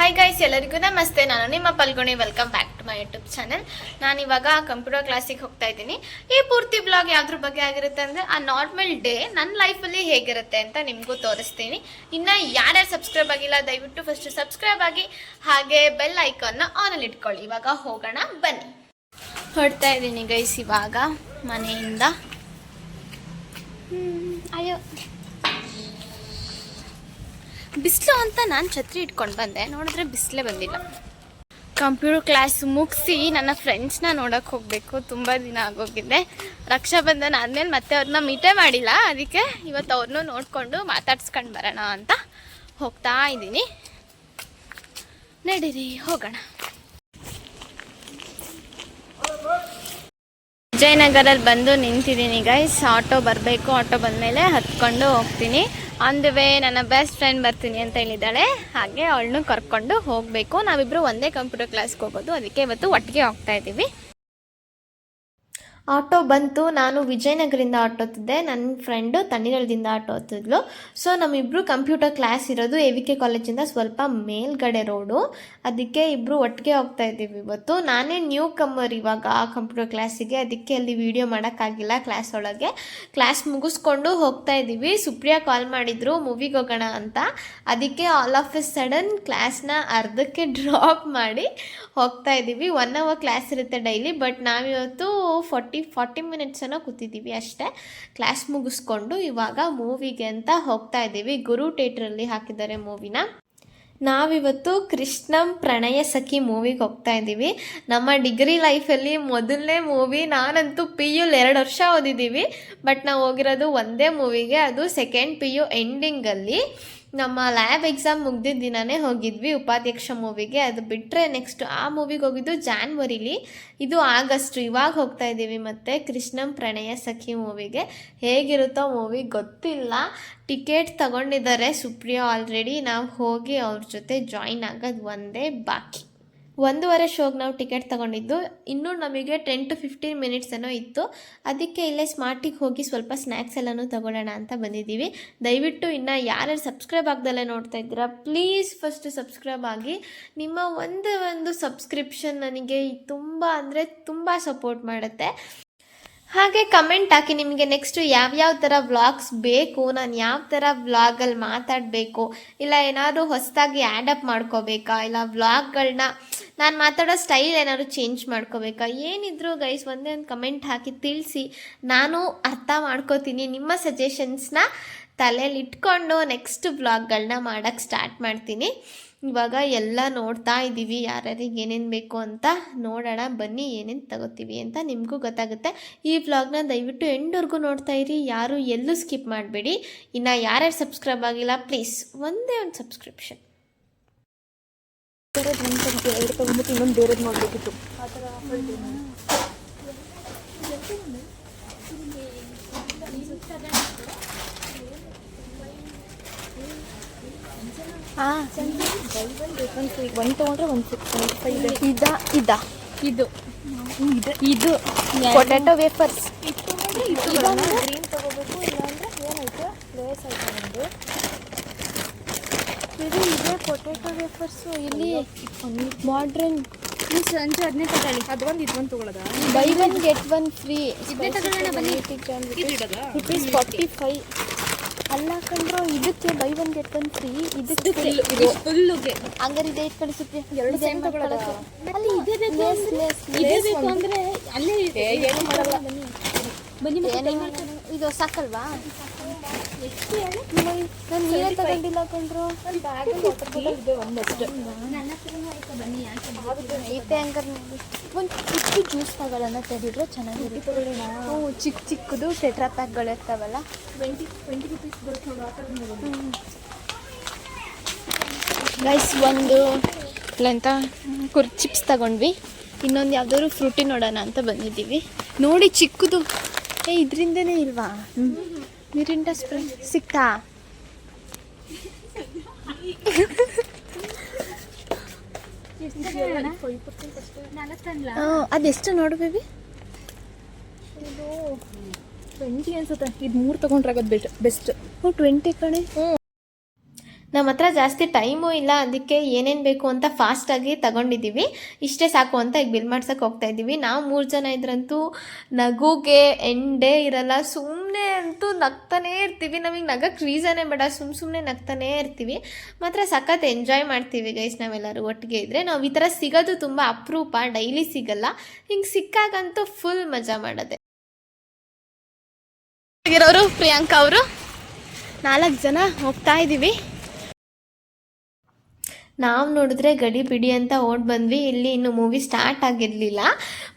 Hi guys, ಎಲ್ಲರಿಗೂ ನಮಸ್ತೆ. ನಾನು ನಿಮ್ಮ Phalguni. Welcome back to my YouTube channel. ನಾನಿವಾಗ ಕಂಪ್ಯೂಟರ್ ಕ್ಲಾಸಿಗೆ ಹೋಗ್ತಾ ಇದ್ದೀನಿ. ಈ ಪೂರ್ತಿ ಬ್ಲಾಗ್ ಯಾವ್ದ್ರ ಬಗ್ಗೆ ಆಗಿರುತ್ತೆ ಅಂದರೆ ಆ ನಾರ್ಮಲ್ ಡೇ ನನ್ನ ಲೈಫಲ್ಲಿ ಹೇಗಿರುತ್ತೆ ಅಂತ ನಿಮಗೂ ತೋರಿಸ್ತೀನಿ. ಇನ್ನು ಯಾರ್ಯಾರು ಸಬ್ಸ್ಕ್ರೈಬ್ ಆಗಿಲ್ಲ ದಯವಿಟ್ಟು ಫಸ್ಟ್ ಸಬ್ಸ್ಕ್ರೈಬ್ ಆಗಿ, ಹಾಗೆ ಬೆಲ್ ಐಕಾನ್ನ ಆನಲ್ಲಿ ಇಟ್ಕೊಳ್ಳಿ. ಇವಾಗ ಹೋಗೋಣ ಬನ್ನಿ. ಹೊರಡ್ತಾ ಇದ್ದೀನಿ ಗೈಸ್ ಇವಾಗ ಮನೆಯಿಂದ. ಅಯ್ಯೋ ಬಿಸಿಲು ಅಂತ ನಾನು ಛತ್ರಿ ಇಟ್ಕೊಂಡು ಬಂದೆ, ನೋಡಿದ್ರೆ ಬಿಸಿಲೇ ಬಂದಿಲ್ಲ. ಕಂಪ್ಯೂಟರ್ ಕ್ಲಾಸ್ ಮುಗಿಸಿ ನನ್ನ ಫ್ರೆಂಡ್ಸ್ನ ನೋಡೋಕ್ಕೆ ಹೋಗಬೇಕು. ತುಂಬ ದಿನ ಆಗೋಗಿದೆ. ರಕ್ಷಾಬಂಧನ ಆದಮೇಲೆ ಮತ್ತೆ ಅವ್ರನ್ನ ಮೀಟೇ ಮಾಡಿಲ್ಲ, ಅದಕ್ಕೆ ಇವತ್ತು ಅವ್ರನ್ನೂ ನೋಡಿಕೊಂಡು ಮಾತಾಡ್ಸ್ಕೊಂಡು ಬರೋಣ ಅಂತ ಹೋಗ್ತಾ ಇದ್ದೀನಿ. ನಡೀರಿ ಹೋಗೋಣ. ವಿಜಯನಗರಲ್ಲಿ ಬಂದು ನಿಂತಿದ್ದೀನಿ ಗೈಸ್. ಆಟೋ ಬರಬೇಕು. ಆಟೋ ಬಂದಮೇಲೆ ಹತ್ಕೊಂಡು ಹೋಗ್ತೀನಿ. ಆನ್ ದ ವೇ ನನ್ನ ಬೆಸ್ಟ್ ಫ್ರೆಂಡ್ ಬರ್ತೀನಿ ಅಂತ ಹೇಳಿದ್ದಾಳೆ, ಹಾಗೆ ಅವಳನ್ನು ಕರ್ಕೊಂಡು ಹೋಗಬೇಕು. ನಾವಿಬ್ಬರು ಒಂದೇ ಕಂಪ್ಯೂಟರ್ ಕ್ಲಾಸ್ಗೆ ಹೋಗೋದು, ಅದಕ್ಕೆ ಇವತ್ತು ಒಟ್ಟಿಗೆ ಹೋಗ್ತಾ ಇದ್ದೀವಿ. ಆಟೋ ಬಂತು. ನಾನು ವಿಜಯನಗರಿಂದ ಆಟೋ ಹತ್ತಿದ್ದೆ, ನನ್ನ ಫ್ರೆಂಡು ತಣ್ಣೀರಳ್ಳಿಯಿಂದ ಆಟೋ ಹತ್ತಿದ್ಲು. ಸೊ ನಮ್ಮಿಬ್ಬರು ಕಂಪ್ಯೂಟರ್ ಕ್ಲಾಸ್ ಇರೋದು AVK ಕಾಲೇಜಿಂದ ಸ್ವಲ್ಪ ಮೇಲ್ಗಡೆ ರೋಡು, ಅದಕ್ಕೆ ಇಬ್ಬರು ಒಟ್ಟಿಗೆ ಹೋಗ್ತಾ ಇದ್ದೀವಿ ಇವತ್ತು. ನಾನೇ ನ್ಯೂ ಕಮ್ಮರ್ ಇವಾಗ ಕಂಪ್ಯೂಟರ್ ಕ್ಲಾಸಿಗೆ, ಅದಕ್ಕೆ ಅಲ್ಲಿ ವೀಡಿಯೋ ಮಾಡೋಕ್ಕಾಗಿಲ್ಲ. ಕ್ಲಾಸ್ ಒಳಗೆ ಕ್ಲಾಸ್ ಮುಗಿಸ್ಕೊಂಡು ಹೋಗ್ತಾ ಇದ್ದೀವಿ. ಸುಪ್ರಿಯಾ ಕಾಲ್ ಮಾಡಿದ್ರು ಮೂವಿಗೆ ಹೋಗೋಣ ಅಂತ, ಅದಕ್ಕೆ ಆಲ್ ಆಫ್ ಎ ಸಡನ್ ಕ್ಲಾಸ್ನ ಅರ್ಧಕ್ಕೆ ಡ್ರಾಪ್ ಮಾಡಿ ಹೋಗ್ತಾ ಇದ್ದೀವಿ. 1 hour ಕ್ಲಾಸ್ ಇರುತ್ತೆ ಡೈಲಿ, ಬಟ್ ನಾವಿವತ್ತು 40 ಮಿನಿಟ್ಸ್ ಏನೋ ಕೂತಿದ್ದೀವಿ ಅಷ್ಟೇ. ಕ್ಲಾಸ್ ಮುಗಿಸ್ಕೊಂಡು ಇವಾಗ ಮೂವಿಗೆ ಅಂತ ಹೋಗ್ತಾ ಇದ್ದೀವಿ. ಗುರು ಥಿಯೇಟ್ರಲ್ಲಿ ಹಾಕಿದ್ದಾರೆ ಮೂವಿನ. ನಾವಿವತ್ತು ಕೃಷ್ಣಂ ಪ್ರಣಯ ಸಖಿ ಮೂವಿಗೆ ಹೋಗ್ತಾ ಇದ್ದೀವಿ. ನಮ್ಮ ಡಿಗ್ರಿ ಲೈಫಲ್ಲಿ ಮೊದಲನೇ ಮೂವಿ. ನಾನಂತೂ PU 2 ವರ್ಷ ಓದಿದ್ದೀವಿ, ಬಟ್ ನಾವು ಹೋಗಿರೋದು ಒಂದೇ ಮೂವಿಗೆ, ಅದು ಸೆಕೆಂಡ್ PU ಎಂಡಿಂಗಲ್ಲಿ. ನಮ್ಮ ಲ್ಯಾಬ್ ಎಕ್ಸಾಮ್ ಮುಗ್ದಿದ್ದ ದಿನವೇ ಹೋಗಿದ್ವಿ ಉಪಾಧ್ಯಕ್ಷ ಮೂವಿಗೆ. ಅದು ಬಿಟ್ಟರೆ ನೆಕ್ಸ್ಟ್ ಆ ಮೂವಿಗೆ ಹೋಗಿದ್ದು ಜಾನ್ವರಿಲಿ, ಇದು ಆಗಸ್ಟು. ಇವಾಗ ಹೋಗ್ತಾ ಇದ್ದೀವಿ ಮತ್ತು ಕೃಷ್ಣಂ ಪ್ರಣಯ ಸಖಿ ಮೂವಿಗೆ. ಹೇಗಿರುತ್ತೋ ಮೂವಿ ಗೊತ್ತಿಲ್ಲ. ಟಿಕೆಟ್ ತಗೊಂಡಿದ್ದಾರೆ ಸುಪ್ರಿಯಾ ಆಲ್ರೆಡಿ. ನಾವು ಹೋಗಿ ಅವ್ರ ಜೊತೆ ಜಾಯಿನ್ ಆಗೋದು ಒಂದೇ ಬಾಕಿ. 1:30 ಶೋಗೆ ನಾವು ಟಿಕೆಟ್ ತೊಗೊಂಡಿದ್ದು. ಇನ್ನೂ ನಮಗೆ 10 to 15 ಮಿನಿಟ್ಸ್ ಏನೋ ಇತ್ತು, ಅದಕ್ಕೆ ಇಲ್ಲೇ ಸ್ಮಾರ್ಟಿಗೆ ಹೋಗಿ ಸ್ವಲ್ಪ ಸ್ನ್ಯಾಕ್ಸ್ ಎಲ್ಲನೂ ತೊಗೊಳ್ಳೋಣ ಅಂತ ಬಂದಿದ್ದೀವಿ. ದಯವಿಟ್ಟು ಇನ್ನು ಯಾರ್ಯಾರು ಸಬ್ಸ್ಕ್ರೈಬ್ ಆಗ್ದಲ್ಲೇ ನೋಡ್ತಾ ಇದ್ದೀರಾ, ಪ್ಲೀಸ್ ಫಸ್ಟ್ ಸಬ್ಸ್ಕ್ರೈಬ್ ಆಗಿ. ನಿಮ್ಮ ಒಂದು ಸಬ್ಸ್ಕ್ರಿಪ್ಷನ್ ನನಗೆ ತುಂಬ ಅಂದರೆ ತುಂಬ ಸಪೋರ್ಟ್ ಮಾಡುತ್ತೆ. ಹಾಗೆ ಕಮೆಂಟ್ ಹಾಕಿ ನಿಮಗೆ ನೆಕ್ಸ್ಟು ಯಾವ್ಯಾವ ಥರ ವ್ಲಾಗ್ಸ್ ಬೇಕು, ನಾನು ಯಾವ ಥರ ವ್ಲಾಗಲ್ಲಿ ಮಾತಾಡಬೇಕು, ಇಲ್ಲ ಏನಾದರೂ ಹೊಸದಾಗಿ ಆ್ಯಡಪ್ ಮಾಡ್ಕೋಬೇಕಾ, ಇಲ್ಲ ವ್ಲಾಗ್ಗಳನ್ನ ನಾನು ಮಾತಾಡೋ ಸ್ಟೈಲ್ ಏನಾದರೂ ಚೇಂಜ್ ಮಾಡ್ಕೋಬೇಕಾ, ಏನಿದ್ರು ಗೈಸ್ ಒಂದೇ ಒಂದು ಕಮೆಂಟ್ ಹಾಕಿ ತಿಳಿಸಿ. ನಾನು ಅರ್ಥ ಮಾಡ್ಕೋತೀನಿ. ನಿಮ್ಮ ಸಜೆಷನ್ಸ್ನ ತಲೆಯಲ್ಲಿ ಇಟ್ಕೊಂಡು ನೆಕ್ಸ್ಟ್ ವ್ಲಾಗ್ಗಳನ್ನ ಮಾಡೋಕ್ಕೆ ಸ್ಟಾರ್ಟ್ ಮಾಡ್ತೀನಿ. ಇವಾಗ ಎಲ್ಲ ನೋಡ್ತಾ ಇದ್ದೀವಿ, ಯಾರ್ಯಾರಿಗೆ ಏನೇನು ಬೇಕು ಅಂತ ನೋಡೋಣ ಬನ್ನಿ. ಏನೇನು ತಗೋತೀವಿ ಅಂತ ನಿಮಗೂ ಗೊತ್ತಾಗುತ್ತೆ. ಈ ವ್ಲಾಗ್ನ ದಯವಿಟ್ಟು ಎಂಡ್ವರೆಗೂ ನೋಡ್ತಾ ಇರಿ, ಯಾರು ಎಲ್ಲೂ ಸ್ಕಿಪ್ ಮಾಡಬೇಡಿ. ಇನ್ನು ಯಾರ್ಯಾರು ಸಬ್ಸ್ಕ್ರೈಬ್ ಆಗಿಲ್ಲ ಪ್ಲೀಸ್ ಒಂದೇ ಒಂದು ಸಬ್ಸ್ಕ್ರಿಪ್ಷನ್. ಇನ್ನೊಂದು ಬೇರೆದು ನೋಡಬೇಕಿತ್ತು. ಆ ಥರ ಒಂದು ತೊಗೊಂಡ್ರೆ 165 ಇದೆ. ಇದು ಪೊಟ್ಯಾಟೊ ವೇಫರ್ಸ್. ಗ್ರೀನ್ ತಗೋಬೇಕು, ಇಲ್ಲಾಂದ್ರೆ ಏನೈತೆ ಲೇಸ್ ಐತೆ ಒಂದು. ಇದೆ ಪೊಟ್ಯಾಟೊ ವೇಫರ್ಸು. ಇಲ್ಲಿ ಮಾಡ್ರನ್ ಸಂಜೆ 15 ತಗೊಳ್ಳಿ. ಅದು ಒಂದು ಇದು ಒಂದು ತೊಗೊಳ್ಳೋದ. By 1 get 1 free. ₹45 ಅಲ್ಲ ಕಂಡ್ರು. ಇದಕ್ಕೆ ಬೈ 1 get 1 ಫ್ರೀ. ಇದಕ್ಕೆ ಫುಲ್ಗೆ ಹಂಗಾರೆ ಇದೆ ಇಟ್ಕೊಳ್ಳಿ ಸುಪ್ರಿಯಾ. 2 ಸೇಮ್ ತಗೊಳ್ಳೋದ. ಅಲ್ಲಿ ಇದೆ ಬೇಕು ಅಂದರೆ ಅಲ್ಲೇ ಏನು ಮಾಡಲ್ಲ. ಬನ್ನಿ ಇದು ಸಾಕಲ್ವಾ? ಎಷ್ಟು ಹೇಳಿ? ನಾನು ನೀರೇ ತಗೊಂಡಿಲ್ಲ ಕಂಡ್ರು. ನನ್ನ ಬ್ಯಾಗಲ್ಲಿ ವಾಟರ್ ಬಾಟಲ್ ಇದೆ ಒಂದಷ್ಟು. ನನ್ನ ಹತ್ರನೂ ಐತೆ, ಬನ್ನಿ. ಐತೆ ಹಂಗಾರೆ ನೋಡಿ. ಒಂದು ಚಿಕ್ಕ ಜ್ಯೂಸ್ ತಗೊಳ್ಳೋಣ ತೆಗೆದಿದ್ರೆ ಚೆನ್ನಾಗಿರುತ್ತೆ. ಹ್ಞೂ, ಚಿಕ್ಕದು ಟೆಟ್ರಾ ಪ್ಯಾಕ್ಗಳು ಇರ್ತಾವಲ್ಲ, 20 ರೂಪೀಸ್ ಬರುತ್ತೆ ನೋಡಿ. ಆ ಥರ ಗೈಸ್ ಒಂದು ಅಂತ ಚಿಪ್ಸ್ ತಗೊಂಡ್ವಿ. ಇನ್ನೊಂದು ಯಾವುದಾದ್ರು ಫ್ರೂಟಿ ನೋಡೋಣ ಅಂತ ಬಂದಿದ್ದೀವಿ. ನೋಡಿ ಚಿಕ್ಕದು. ಇದರಿಂದನೇ ಇಲ್ವಾ? ಮಿರಿಂಡಾ ಸ್ಪ್ರೇ ಸಿಕ್ತಾ? ಅದೆಷ್ಟು ನೋಡು ಬೇಬಿ? ಇದು 20 ಅನ್ಸುತ್ತೆ. ಇದು 3 ತೊಗೊಂಡ್ರೆ ಆಗೋದು ಬೆಸ್ಟ್. 20 ಕಣೆ. ನಮ್ಮ ಹತ್ರ ಜಾಸ್ತಿ ಟೈಮು ಇಲ್ಲ, ಅದಕ್ಕೆ ಏನೇನು ಬೇಕು ಅಂತ ಫಾಸ್ಟಾಗಿ ತಗೊಂಡಿದ್ದೀವಿ. ಇಷ್ಟೇ ಸಾಕು ಅಂತ ಈಗ ಬಿಲ್ ಮಾಡ್ಸೋಕೆ ಹೋಗ್ತಾ ಇದ್ದೀವಿ. ನಾವು 3 ಜನ ಇದ್ರಂತೂ ನಗುಗೆ ಎಂಡೇ ಇರಲ್ಲ. ಸುಮ್ಮನೆ ಅಂತೂ ನಗ್ತಾನೇ ಇರ್ತೀವಿ. ನಮಗೆ ನಗಕ್ಕೆ ರೀಸನೇ ಬೇಡ, ಸುಮ್ಮನೆ ನಗ್ತಾನೇ ಇರ್ತೀವಿ. ಮಾತ್ರ ಸಖತ್ ಎಂಜಾಯ್ ಮಾಡ್ತೀವಿ ಗೈಸ್ ನಾವೆಲ್ಲರೂ ಒಟ್ಟಿಗೆ ಇದ್ದರೆ. ನಾವು ಈ ಥರ ಸಿಗೋದು ತುಂಬ ಅಪರೂಪ, ಡೈಲಿ ಸಿಗಲ್ಲ. ಹಿಂಗೆ ಸಿಕ್ಕಾಗಂತೂ ಫುಲ್ ಮಜಾ ಮಾಡೋದೆ. ಆಗಿರೋರು ಪ್ರಿಯಾಂಕಾ ಅವರು 4 ಜನ ಹೋಗ್ತಾ ಇದ್ದೀವಿ. ನಾವು ನೋಡಿದ್ರೆ ಗಡಿ ಬಿಡಿ ಅಂತ ಓಡ್ ಬಂದ್ವಿ. ಇಲ್ಲಿ ಇನ್ನು ಮೂವಿ ಸ್ಟಾರ್ಟ್ ಆಗಿರಲಿಲ್ಲ.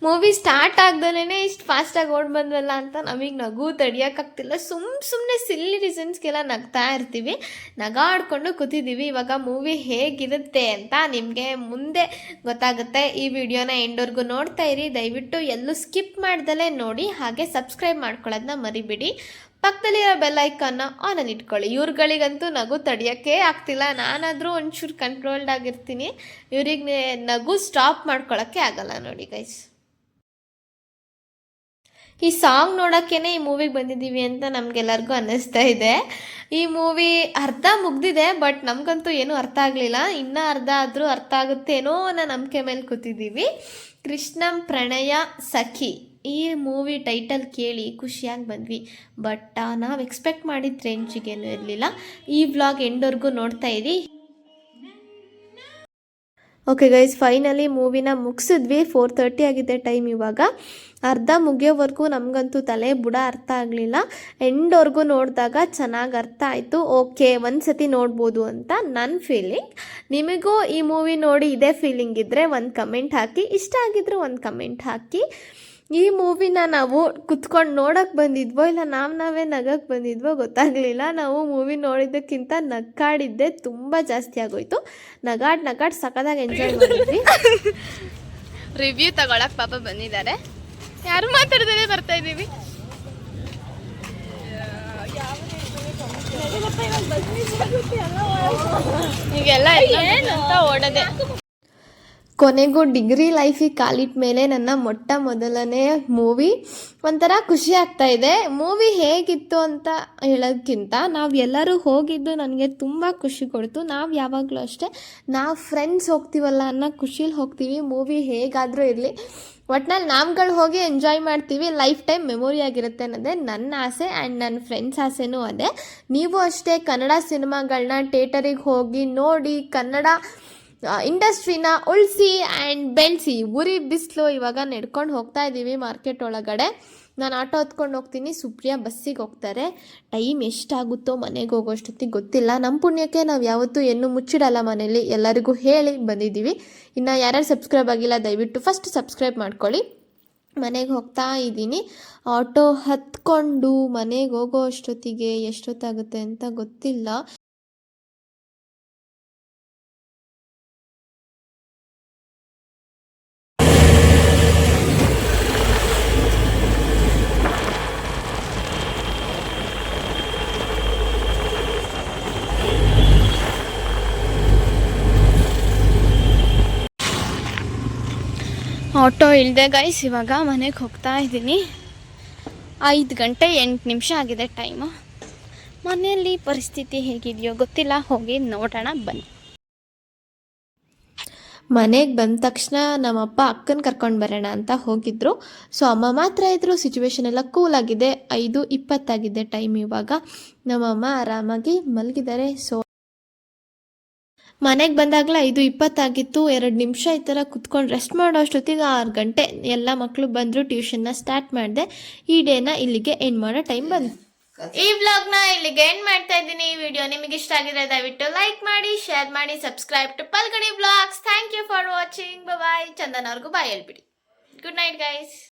ಮೂವಿ ಸ್ಟಾರ್ಟ್ ಆಗ್ದಲೇ ಇಷ್ಟು ಫಾಸ್ಟಾಗಿ ಓಡ್ ಬಂದ್ವಲ್ಲ ಅಂತ ನಮಗೆ ನಗು ತಡಿಯೋಕ್ಕಾಗ್ತಿಲ್ಲ. ಸುಮ್ಮನೆ ಸಿಲ್ಲಿ ರೀಸನ್ಸ್ಗೆಲ್ಲ ನಗ್ತಾ ಇರ್ತೀವಿ, ನಗಾಡ್ಕೊಂಡು ಕೂತಿದ್ದೀವಿ. ಇವಾಗ ಮೂವಿ ಹೇಗಿರುತ್ತೆ ಅಂತ ನಿಮಗೆ ಮುಂದೆ ಗೊತ್ತಾಗುತ್ತೆ. ಈ ವಿಡಿಯೋನ ಎಂಡ್ವರೆಗೂ ನೋಡ್ತಾ ಇರಿ. ದಯವಿಟ್ಟು ಎಲ್ಲೂ ಸ್ಕಿಪ್ ಮಾಡ್ದಲೇ ನೋಡಿ. ಹಾಗೆ ಸಬ್ಸ್ಕ್ರೈಬ್ ಮಾಡ್ಕೊಳ್ಳೋದನ್ನ ಮರಿಬೇಡಿ. ಪಕ್ಕದಲ್ಲಿರೋ ಬೆಲ್ ಐಕಾನ್ನ ಆನಲ್ಲಿ ಇಟ್ಕೊಳ್ಳಿ. ಇವ್ರುಗಳಿಗಂತೂ ನಗು ತಡೆಯೋಕ್ಕೆ ಆಗ್ತಿಲ್ಲ. ನಾನಾದರೂ ಒಂಚೂರು ಕಂಟ್ರೋಲ್ಡ್ ಆಗಿರ್ತೀನಿ, ಇವ್ರಿಗೆ ನಗು ಸ್ಟಾಪ್ ಮಾಡ್ಕೊಳ್ಳೋಕ್ಕೆ ಆಗಲ್ಲ ನೋಡಿ ಗೈಸ್. ಈ ಸಾಂಗ್ ನೋಡೋಕ್ಕೇ ಈ ಮೂವಿಗೆ ಬಂದಿದ್ದೀವಿ ಅಂತ ನಮಗೆಲ್ಲರಿಗೂ ಅನ್ನಿಸ್ತಾ ಇದೆ. ಈ ಮೂವಿ ಅರ್ಧ ಮುಗ್ದಿದೆ, ಬಟ್ ನಮಗಂತೂ ಏನೂ ಅರ್ಥ ಆಗಲಿಲ್ಲ. ಇನ್ನೂ ಅರ್ಧ ಆದರೂ ಅರ್ಥ ಆಗುತ್ತೇನೋ ಅನ್ನೋ ನಂಬಿಕೆ ಮೇಲೆ ಕೂತಿದ್ದೀವಿ. ಕೃಷ್ಣಂ ಪ್ರಣಯ ಸಖಿ ಈ ಮೂವಿ ಟೈಟಲ್ ಕೇಳಿ ಖುಷಿಯಾಗಿ ಬಂದ್ವಿ. ಬಟ್ ನಾವು ಎಕ್ಸ್ಪೆಕ್ಟ್ ಮಾಡಿದ ರೇಂಜಿಗೇನು ಇರಲಿಲ್ಲ. ಈ ವ್ಲಾಗ್ ಎಂಡ್ವರೆಗೂ ನೋಡ್ತಾ ಇರಿ. ಓಕೆ ಗೈಸ್, ಫೈನಲಿ ಮೂವಿನ ಮುಗಿಸಿದ್ವಿ. 4:30 ಆಗಿದೆ ಟೈಮ್. ಇವಾಗ ಅರ್ಧ ಮುಗಿಯೋವರೆಗೂ ನಮಗಂತೂ ತಲೆ ಬುಡ ಅರ್ಥ ಆಗಲಿಲ್ಲ. ಎಂಡ್ವರೆಗೂ ನೋಡಿದಾಗ ಚೆನ್ನಾಗಿ ಅರ್ಥ ಆಯಿತು. ಓಕೆ, ಒಂದು ಸತಿ ನೋಡ್ಬೋದು ಅಂತ ನನ್ನ ಫೀಲಿಂಗ್. ನಿಮಗೂ ಈ ಮೂವಿ ನೋಡಿ ಇದೇ ಫೀಲಿಂಗ್ ಇದ್ದರೆ ಒಂದು ಕಮೆಂಟ್ ಹಾಕಿ, ಇಷ್ಟ ಆಗಿದ್ರು ಒಂದು ಕಮೆಂಟ್ ಹಾಕಿ. ಈ ಮೂವಿನ ನಾವು ಕುತ್ಕೊಂಡು ನೋಡೋಕ್ಕೆ ಬಂದಿದ್ವೋ ಇಲ್ಲ ನಾವೇ ನಗಕ್ಕೆ ಬಂದಿದ್ವೋ ಗೊತ್ತಾಗಲಿಲ್ಲ. ನಾವು ಮೂವಿ ನೋಡಿದ್ದಕ್ಕಿಂತ ನಗಾಡಿದ್ದೆ ತುಂಬ ಜಾಸ್ತಿ ಆಗೋಯ್ತು. ನಗಾಡ್ ಸಖತ್ತಾಗಿ ಎಂಜಾಯ್ ಮಾಡಿದ್ವಿ. ರಿವ್ಯೂ ತಗೊಳಕ್ ಪಾಪ ಬಂದಿದ್ದಾರೆ. ಯಾರು ಮಾತಾಡ್ದೇ ಬರ್ತಾ ಇದ್ದೀವಿ. ಈಗೆಲ್ಲ ಅಂತ ಓಡದೆ. ಕೊನೆಗೂ ಡಿಗ್ರಿ ಲೈಫಿಗೆ ಕಾಲಿಟ್ಟ ಮೇಲೆ ನನ್ನ ಮೊದಲನೇ ಮೂವಿ ಒಂಥರ ಖುಷಿ ಆಗ್ತಾ ಇದೆ. ಮೂವಿ ಹೇಗಿತ್ತು ಅಂತ ಹೇಳೋದಕ್ಕಿಂತ ನಾವು ಎಲ್ಲರೂ ಹೋಗಿದ್ದು ನನಗೆ ತುಂಬ ಖುಷಿ ಕೊಡ್ತು. ನಾವು ಯಾವಾಗಲೂ ಅಷ್ಟೇ, ನಾವು ಫ್ರೆಂಡ್ಸ್ ಹೋಗ್ತೀವಲ್ಲ ಅನ್ನೋ ಖುಷಿಲಿ ಹೋಗ್ತೀವಿ. ಮೂವಿ ಹೇಗಾದರೂ ಇರಲಿ, ಒಟ್ನಲ್ಲಿ ನಾವುಗಳು ಹೋಗಿ ಎಂಜಾಯ್ ಮಾಡ್ತೀವಿ. ಲೈಫ್ ಟೈಮ್ ಮೆಮೊರಿ ಆಗಿರುತ್ತೆ ಅನ್ನೋದೇ ನನ್ನ ಆಸೆ ಆ್ಯಂಡ್ ನನ್ನ ಫ್ರೆಂಡ್ಸ್ ಆಸೆನೂ ಅದೇ. ನೀವು ಅಷ್ಟೇ ಕನ್ನಡ ಸಿನಿಮಾಗಳನ್ನ ಥಿಯೇಟರಿಗೆ ಹೋಗಿ ನೋಡಿ, ಕನ್ನಡ ಇಂಡಸ್ಟ್ರಿನ ಉಳಿಸಿ ಆ್ಯಂಡ್ ಬೆಳೆಸಿ. ಉರಿ ಬಿಸಿಲು, ಇವಾಗ ನಡ್ಕೊಂಡು ಹೋಗ್ತಾ ಇದ್ದೀವಿ ಮಾರ್ಕೆಟ್ ಒಳಗಡೆ. ನಾನು ಆಟೋ ಹೊತ್ಕೊಂಡು ಹೋಗ್ತೀನಿ, ಸುಪ್ರಿಯಾ ಬಸ್ಸಿಗೆ ಹೋಗ್ತಾರೆ. ಟೈಮ್ ಎಷ್ಟಾಗುತ್ತೋ ಮನೆಗೆ ಹೋಗೋಷ್ಟೊತ್ತಿಗೆ ಗೊತ್ತಿಲ್ಲ. ನಮ್ಮ ಪುಣ್ಯಕ್ಕೆ ನಾವು ಯಾವತ್ತೂ ಏನು ಮುಚ್ಚಿಡಲ್ಲ ಮನೇಲಿ, ಎಲ್ಲರಿಗೂ ಹೇಳಿ ಬಂದಿದ್ದೀವಿ. ಇನ್ನು ಯಾರ್ಯಾರು ಸಬ್ಸ್ಕ್ರೈಬ್ ಆಗಿಲ್ಲ ದಯವಿಟ್ಟು ಫಸ್ಟ್ ಸಬ್ಸ್ಕ್ರೈಬ್ ಮಾಡ್ಕೊಳ್ಳಿ. ಮನೆಗೆ ಹೋಗ್ತಾ ಇದ್ದೀನಿ. ಆಟೋ ಹತ್ಕೊಂಡು ಮನೆಗೆ ಹೋಗೋ ಅಷ್ಟೊತ್ತಿಗೆ ಎಷ್ಟೊತ್ತಾಗುತ್ತೆ ಅಂತ ಗೊತ್ತಿಲ್ಲ. ಆಟೋ ಇಳಿದೆ ಗೈಸ್, ಇವಾಗ ಮನೆಗೆ ಹೋಗ್ತಾ ಇದ್ದೀನಿ. 5 ಗಂಟೆ 8 ನಿಮಿಷ ಆಗಿದೆ ಟೈಮು. ಮನೆಯಲ್ಲಿ ಪರಿಸ್ಥಿತಿ ಹೇಗಿದೆಯೋ ಗೊತ್ತಿಲ್ಲ, ಹೋಗಿ ನೋಡೋಣ ಬನ್ನಿ. ಮನೆಗೆ ಬಂದ ತಕ್ಷಣ ನಮ್ಮಪ್ಪ ಅಕ್ಕನ ಕರ್ಕೊಂಡು ಬರೋಣ ಅಂತ ಹೋಗಿದ್ರು. ಸೊ ಅಮ್ಮ ಮಾತ್ರ ಇದ್ದರು. ಸಿಚುವೇಶನ್ ಎಲ್ಲ ಕೂಲಾಗಿದೆ. 5:20 ಆಗಿದೆ ಟೈಮ್. ಇವಾಗ ನಮ್ಮಮ್ಮ ಆರಾಮಾಗಿ ಮಲಗಿದ್ದಾರೆ. ಸೊ ಮನೆಗೆ ಬಂದಾಗಲೇ 5:20 ಆಗಿತ್ತು. 2 ನಿಮಿಷ ಈ ಥರ ಕುತ್ಕೊಂಡು ರೆಸ್ಟ್ ಮಾಡೋ ಅಷ್ಟೊತ್ತಿಗೆ 6 ಗಂಟೆ. ಎಲ್ಲ ಮಕ್ಕಳು ಬಂದರು, ಟ್ಯೂಷನ್ನ ಸ್ಟಾರ್ಟ್ ಮಾಡಿದೆ. ಈ ಡೇನ ಇಲ್ಲಿಗೆ ಎಂಡ್ ಮಾಡೋ ಟೈಮ್ ಬಂತು. ಈ ವ್ಲಾಗ್ನ ಇಲ್ಲಿಗೆ ಎಂಡ್ ಮಾಡ್ತಾ ಇದ್ದೀನಿ. ಈ ವಿಡಿಯೋ ನಿಮಗೆ ಇಷ್ಟ ಆಗಿದ್ರೆ ದಯವಿಟ್ಟು ಲೈಕ್ ಮಾಡಿ, ಶೇರ್ ಮಾಡಿ, subscribe to Palgadi vlogs. Thank you for watching. Bye. Chandan ಅವ್ರಿಗೂ ಬಾಯ್ ಹೇಳ್ಬಿಡಿ. Good night guys.